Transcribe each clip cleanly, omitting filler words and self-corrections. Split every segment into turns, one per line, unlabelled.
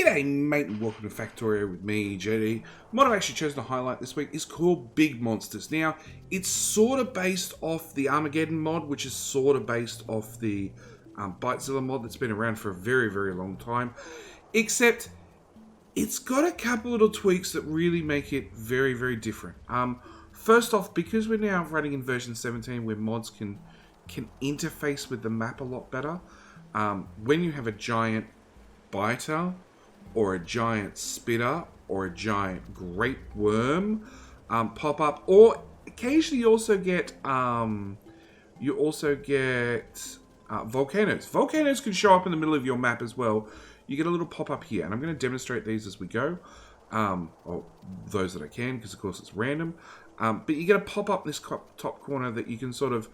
G'day mate and welcome to Factorio with me, JD. What I've actually chosen to highlight this week is called Big Monsters. Now, it's sort of based off the Armageddon mod, which is sort of based off the Bitezilla mod that's been around for a very, very long time. Except, it's got a couple little tweaks that really make it very, very different. First off, because we're now running in version 17 where mods can interface with the map a lot better, when you have a giant biter, or a giant spitter, or a giant great worm pop up, or occasionally you also get volcanoes. Volcanoes can show up in the middle of your map as well. You get a little pop up here, and I'm going to demonstrate these as we go, or those that I can, because of course it's random. But you get a pop up in this top corner that you can sort of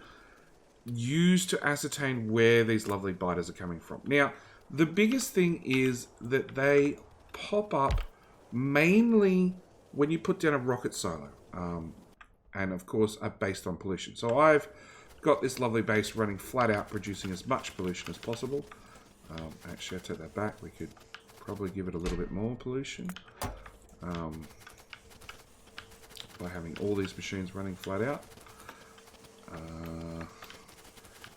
use to ascertain where these lovely biters are coming from. Now, the biggest thing is that they pop up mainly when you put down a rocket silo, and of course are based on pollution. So I've got this lovely base running flat out, producing as much pollution as possible. Actually, I take that back. We could probably give it a little bit more pollution by having all these machines running flat out.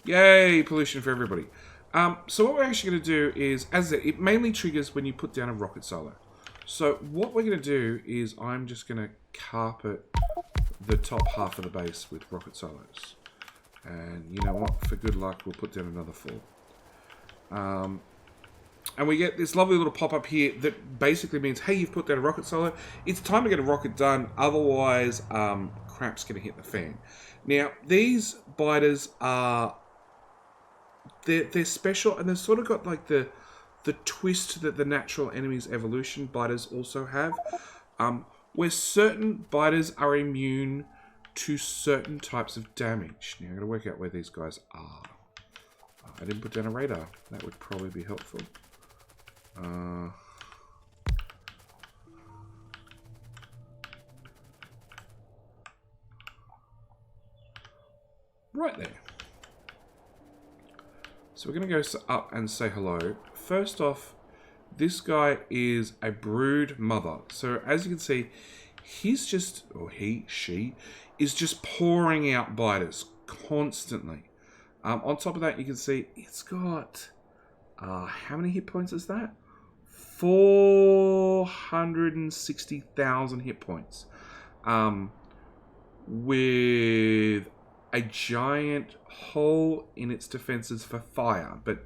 Yay, pollution for everybody. So what we're actually going to do is, as I said, it mainly triggers when you put down a rocket silo. So what we're going to do is I'm just going to carpet the top half of the base with rocket silos. And you know what? For good luck, we'll put down another 4. And we get this lovely little pop-up here that basically means, hey, you've put down a rocket silo. It's time to get a rocket done, otherwise crap's going to hit the fan. Now, these biters are... They're special, and they've sort of got like the twist that the natural enemies evolution biters also have, where certain biters are immune to certain types of damage. Now I'm going to work out where these guys are. I didn't put down a radar. That would probably be helpful. Right there. So we're going to go up and say hello. First off, this guy is a brood mother. So as you can see, he's just, or she, is just pouring out biters constantly. On top of that, you can see it's got, how many hit points is that? 460,000 hit points. With a giant hole in its defenses for fire, but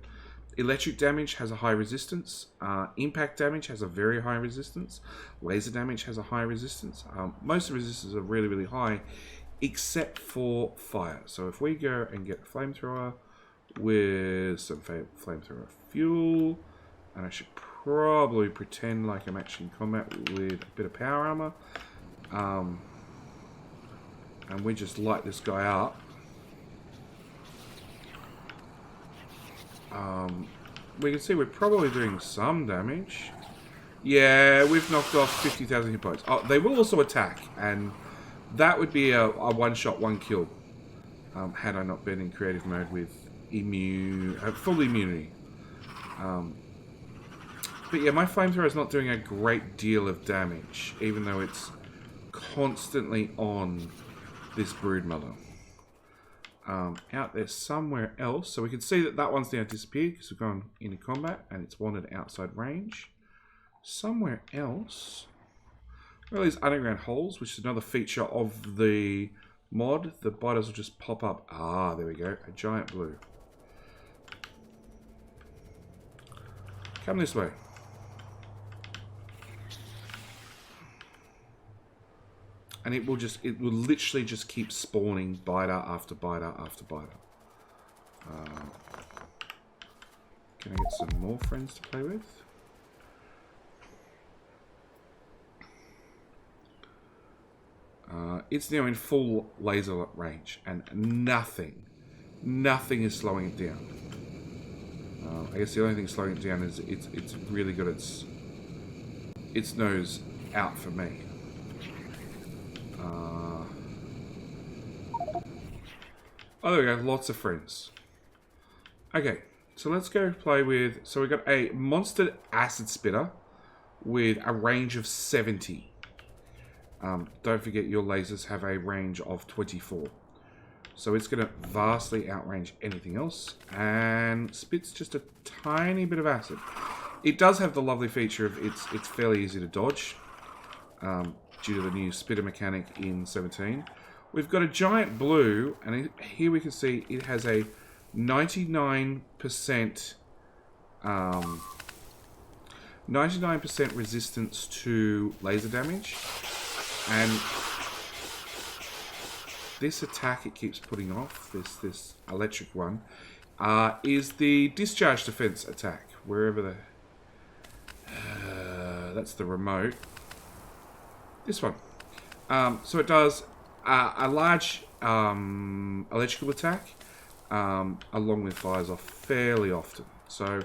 electric damage has a high resistance, impact damage has a very high resistance, laser damage has a high resistance. Most of the resistances are really, really high, except for fire. So if we go and get a flamethrower with some flamethrower fuel, and I should probably pretend like I'm actually in combat with a bit of power armor, and we just light this guy up. We can see we're probably doing some damage. Yeah, we've knocked off 50,000 hit points. Oh, they will also attack, and that would be a one-shot, one-kill, had I not been in creative mode with full immunity. But yeah, my flamethrower is not doing a great deal of damage, even though it's constantly on this brood mother. Out there somewhere else, so we can see that that one's now disappeared because we've gone into combat and it's wandered outside range. Somewhere else, well, these underground holes, which is another feature of the mod. The biters will just pop up. Ah, there we go, a giant blue. Come this way. And it will literally just keep spawning biter after biter after biter. Can I get some more friends to play with? It's now in full laser range, and nothing is slowing it down. I guess the only thing slowing it down is it's really got its nose out for me. Oh, there we go. Lots of friends. Okay, so let's go play with... So we've got a monster acid spitter, with a range of 70. Don't forget your lasers have a range of 24. So it's going to vastly outrange anything else. And spits just a tiny bit of acid. It does have the lovely feature of it's fairly easy to dodge. Due to the new spitter mechanic in 17. We've got a giant blue, and here we can see it has a 99% 99% resistance to laser damage, and this attack it keeps putting off, this electric one, is the discharge defense attack, wherever the that's the remote. This one. So it does a large electrical attack, along with fires off fairly often. So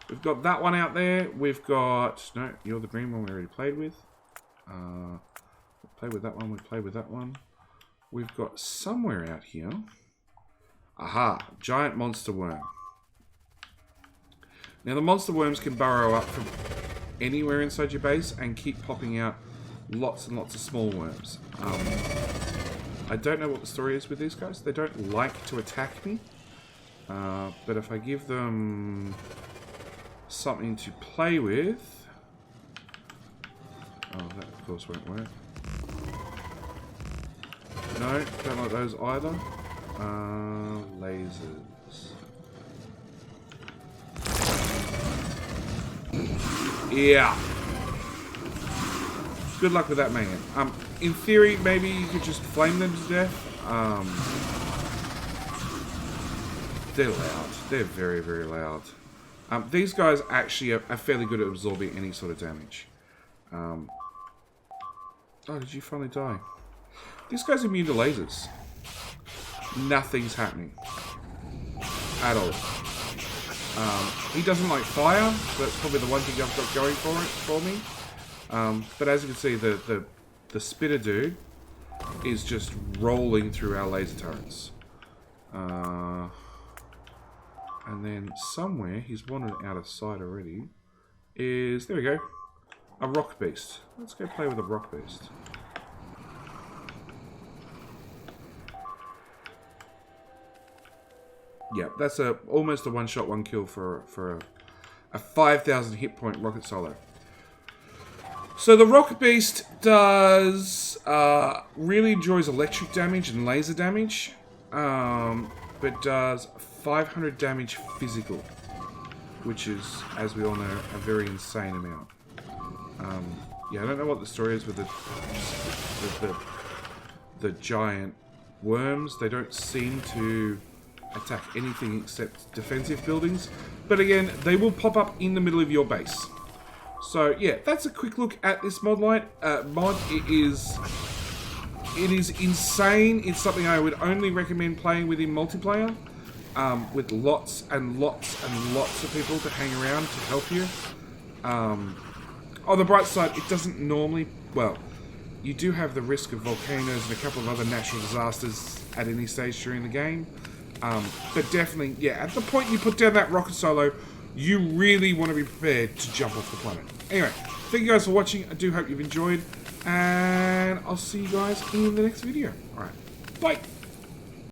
we've got that one out there. We've got... No, you're the green one we already played with. We played with that one. We played with that one. We've got somewhere out here... Aha! Giant monster worm. Now the monster worms can burrow up from anywhere inside your base and keep popping out lots and lots of small worms. I don't know what the story is with these guys. They don't like to attack me. But if I give them something to play with... Oh, that of course won't work. No, don't like those either. Lasers. Yeah. Good luck with that, man. In theory, maybe you could just flame them to death. They're loud. They're very, very loud. These guys actually are fairly good at absorbing any sort of damage. Oh, did you finally die? This guy's immune to lasers. Nothing's happening. At all. He doesn't like fire, so that's probably the one thing I've got going for me. But as you can see, the spitter dude is just rolling through our laser turrets. And then somewhere, he's wandered out of sight already, is, there we go, a rock beast. Let's go play with a rock beast. Yeah, that's almost a one-shot, one-kill for a 5,000 hit point rocket solo. So the Rocket Beast does really enjoys electric damage and laser damage, but does 500 damage physical, which is, as we all know, a very insane amount. Yeah, I don't know what the story is with the giant worms. They don't seem to attack anything except defensive buildings, but again, they will pop up in the middle of your base. So yeah, that's a quick look at this mod. It is insane. It's something I would only recommend playing with in multiplayer, with lots and lots and lots of people to hang around to help you. On the bright side, it doesn't normally... Well, you do have the risk of volcanoes and a couple of other natural disasters at any stage during the game. But definitely, yeah, at the point you put down that rocket solo, you really want to be prepared to jump off the planet. Anyway, thank you guys for watching. I do hope you've enjoyed, and I'll see you guys in the next video. Alright, bye!